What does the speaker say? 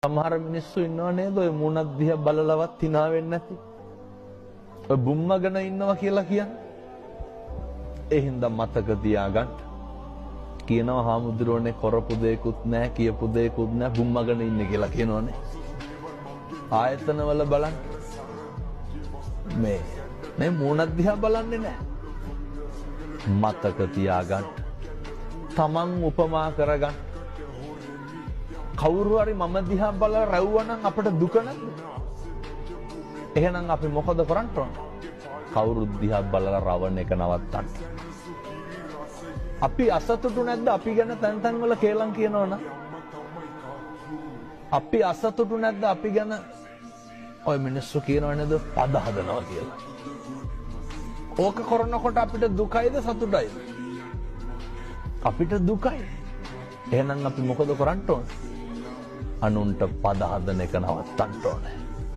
සමහර මිනිස්සු ඉන්නව නේද ඔය මූණක් දිහා බලලවත් hina වෙන්නේ නැති. ඔය බුම්මගෙන ඉන්නවා කියලා කියන්නේ. ඒ හින්දා මතක තියාගන්න. කියනවා හාමුදුරුවනේ කරපු දෙයක්වත් නැහැ කියපු දෙයක්වත් නැහැ බුම්මගෙන ඉන්නේ කියලා කියනවනේ. ආයතනවල බලන්න. මේ මූණක් දිහා බලන්නේ නැහැ. මතක තියාගන්න. තමන් උපමා කරගන්න. කවුරු හරි මම දිහා බලලා රැව්වනම් අපිට දුක නැද්ද? එහෙනම් අපි මොකද කරන්න ඕන? කවුරු දිහා බලලා රවණ එක නවත්තන්න. අපි අසතුටු නැද්ද අපි ගැන තැන් තැන් වල කේලම් කියනවනම්? අපි අසතුටු නැද්ද අපි ගැන ඔය මිනිස්සු කියනව නේද පද හදනවා කියලා. ඕක කරනකොට අපිට දුකයිද සතුටයිද? අපිට දුකයි. එහෙනම් අපි මොකද කරන්න ඕන? අනුන්ට පද හදන එක නවත්තන්න ඕනේ.